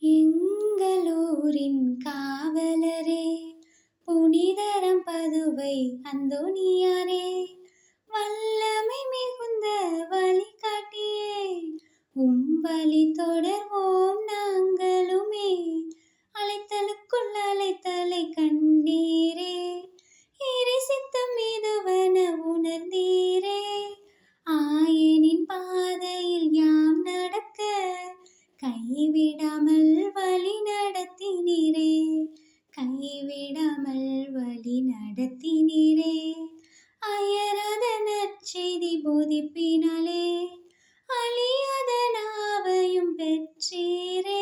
எங்களூரின் காவலரே, புனிதரம் பதுவை அந்தோணியாரே, வல்லமை மிகுந்த வழிகாட்டியே, வழி தொடர்வோம் நாங்களுமே. அழைத்தலுக்குள் அழைத்தலை கண்டீரே, இறை சித்தம் இதுவென உணர்ந்தீரே. ஆயனின் பாதையில் யாம் நடக்க கைவிடாமல் வழி நடத்தினீரே, கைவிடாமல் வழி நடத்தினீரே. அயராத நற்செய்தி போதிப்பினாலே அழியாத நாவையும் பெற்றீரே.